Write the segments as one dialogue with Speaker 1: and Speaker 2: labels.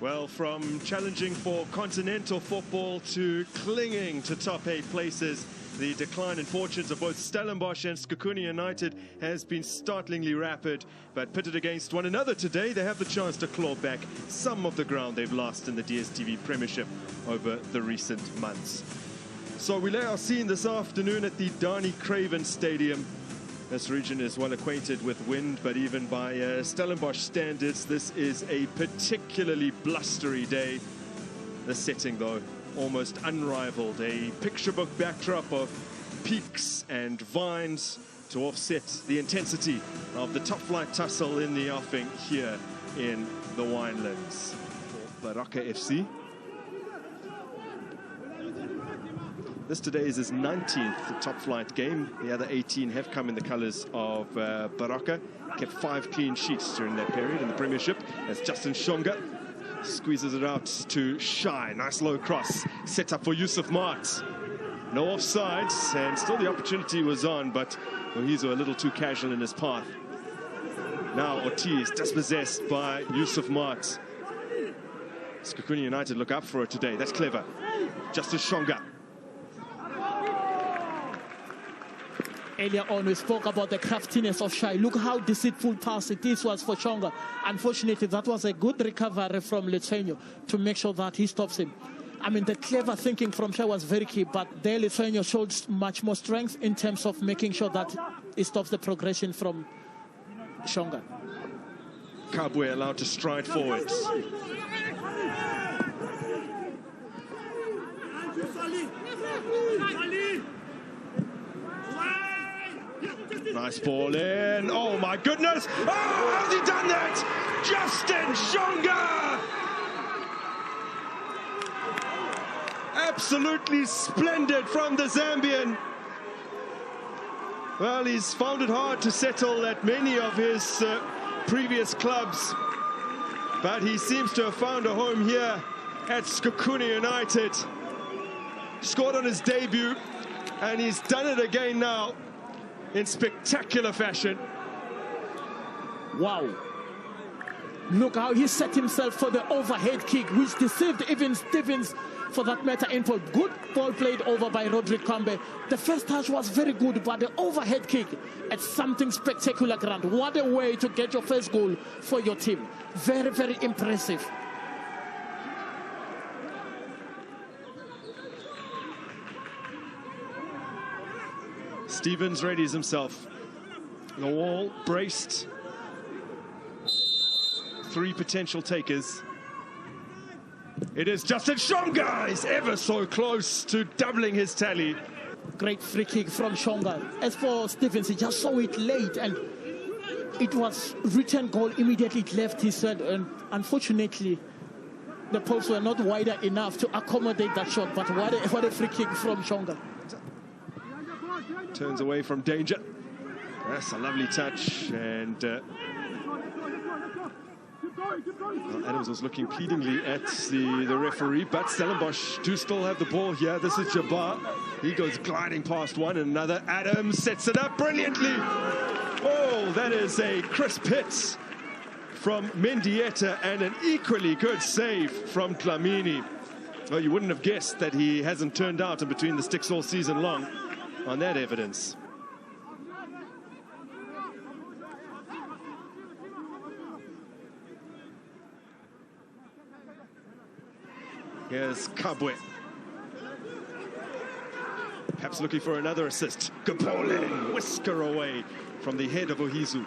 Speaker 1: Well, from challenging for continental football to clinging to top 8 places, the decline in fortunes of both Stellenbosch and Sekhukhune United has been startlingly rapid. But pitted against one another today, they have the chance to claw back some of the ground they've lost in the DSTV Premiership over the recent months. So we lay our scene this afternoon at the Dani Craven Stadium. This region is well acquainted with wind, but even by Stellenbosch standards, this is a particularly blustery day. The setting, though, almost unrivaled. A picture book backdrop of peaks and vines to offset the intensity of the top flight tussle in the offing here in the Winelands. For Baroka FC. This today is his 19th top flight game. The other 18 have come in the colours of Baroka. Kept 5 clean sheets during that period in the Premiership as Justin Shonga squeezes it out to Shy. Nice low cross set up for Yusuf Mart. No offsides, and still the opportunity was on, but he's a little too casual in his path. Now Ortiz dispossessed by Yusuf Mart. Sekhukhune United look up for it today. That's clever. Justin Shonga.
Speaker 2: Earlier on, we spoke about the craftiness of Shai. Look how deceitful pass it is was for Shonga. Unfortunately, that was a good recovery from Lithuania to make sure that he stops him. I mean, the clever thinking from Shai was very key, but there Lithuania showed much more strength in terms of making sure that he stops the progression from Shonga.
Speaker 1: Kabwe allowed to stride forward. Nice ball in. Oh my goodness! Oh, how's he done that? Justin Shonga! Absolutely splendid from the Zambian. Well, he's found it hard to settle at many of his previous clubs, but he seems to have found a home here at Sekhukhune United. Scored on his debut, and he's done it again now in spectacular fashion.
Speaker 2: Wow. Look how he set himself for the overhead kick, which deceived even Stevens for that matter. Input. Good ball played over by Roderick Kambe. The first touch was very good, but the overhead kick at something spectacular, Grant. What a way to get your first goal for your team. Very, very impressive.
Speaker 1: Stevens readies himself. The wall braced. 3 potential takers. It is Justin Shonga. He's ever so close to doubling his tally.
Speaker 2: Great free kick from Shonga. As for Stevens, he just saw it late, and it was return goal immediately. It left his head, and unfortunately, the posts were not wider enough to accommodate that shot. But what a free kick from Shonga.
Speaker 1: Turns away from danger. That's a lovely touch, and Adams was looking pleadingly at the referee, but Stellenbosch do still have the ball here. This is Jabbar. He goes gliding past one and another. Adams sets it up brilliantly. Oh, that is a crisp hit from Mendieta and an equally good save from Dlamini. Oh, you wouldn't have guessed that he hasn't turned out in between the sticks all season long on that evidence. Here's Kabwe. Perhaps looking for another assist. Good ball in. Whisker away from the head of Ohizu.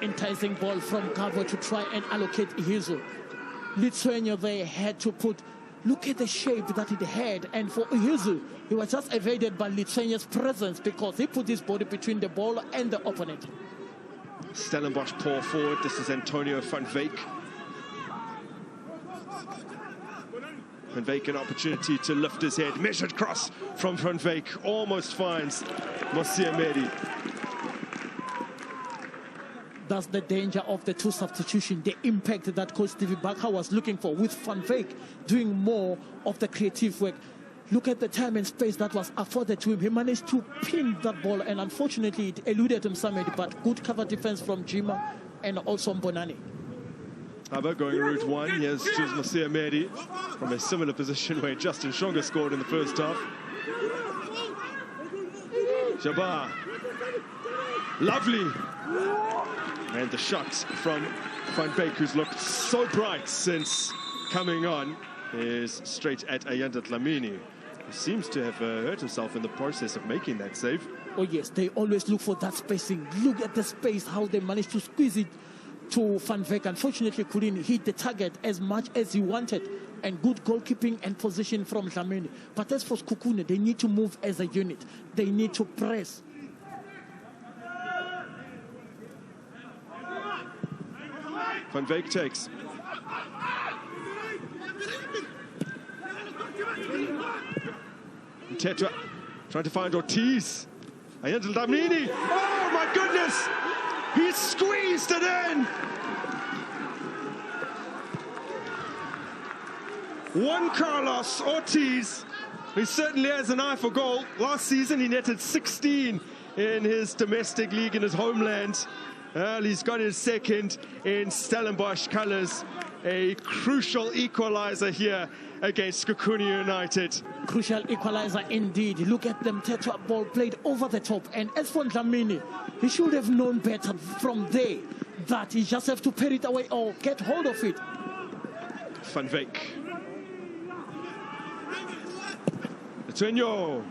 Speaker 2: Enticing ball from Kabwe to try and allocate Ohizu. Lithuania, they had to put... Look at the shape that it had, and for Ohizu, he was just evaded by Lithuania's presence because he put his body between the ball and the opponent.
Speaker 1: Stellenbosch pour forward. This is Antonio van Wyk. Van Wyk an opportunity to lift his head. Measured cross from Van Wyk. Almost finds Mosiamedi.
Speaker 2: That's the danger of the 2 substitutions, the impact that Coach Stevie Bakker was looking for, with Van Wyk doing more of the creative work. Look at the time and space that was afforded to him. He managed to pin that ball, and unfortunately it eluded him somewhere, but good cover defense from Jima and also Mbonani.
Speaker 1: Aba going route one. Here's Musia Medi from a similar position where Justin Shonga scored in the first half. Jabbar. Lovely. And the shot from Van Beek, who's looked so bright since coming on, is straight at Ayanda Dlamini. He seems to have hurt himself in the process of making that save.
Speaker 2: Oh yes, they always look for that spacing. Look at the space, how they managed to squeeze it to Van Beek. Unfortunately, couldn't hit the target as much as he wanted. And good goalkeeping and position from Dlamini. But as for Sekhukhune, they need to move as a unit. They need to press.
Speaker 1: Van Beek takes. Tetra trying to find Ortiz. Ayanda Dlamini. Oh my goodness! He squeezed it in! Juan Carlos Ortiz, who certainly has an eye for goal. Last season he netted 16 in his domestic league in his homeland. He's got his second in Stellenbosch colours. A crucial equaliser here against Sekhukhune United.
Speaker 2: Crucial equaliser indeed. Look at them, Tetra ball played over the top. And as for Dlamini, he should have known better from there that he just have to put it away or get hold of it.
Speaker 1: Van Beek. Antonio.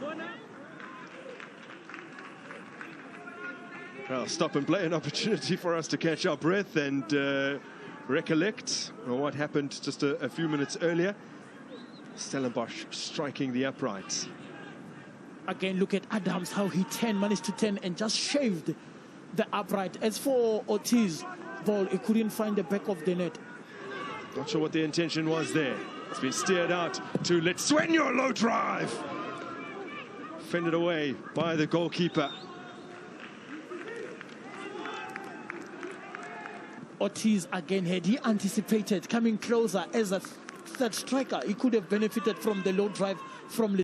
Speaker 1: Well, stop and play, an opportunity for us to catch our breath and recollect what happened just a few minutes earlier. Stellenbosch striking the upright.
Speaker 2: Again, look at Adams, how he managed to turn and just shaved the upright. As for Ortiz, ball, he couldn't find the back of the net.
Speaker 1: Not sure what the intention was there. It's been steered out to Letsuenyo, low drive. Fended away by the goalkeeper.
Speaker 2: Ortiz again, had he anticipated coming closer as a third striker, he could have benefited from the low drive from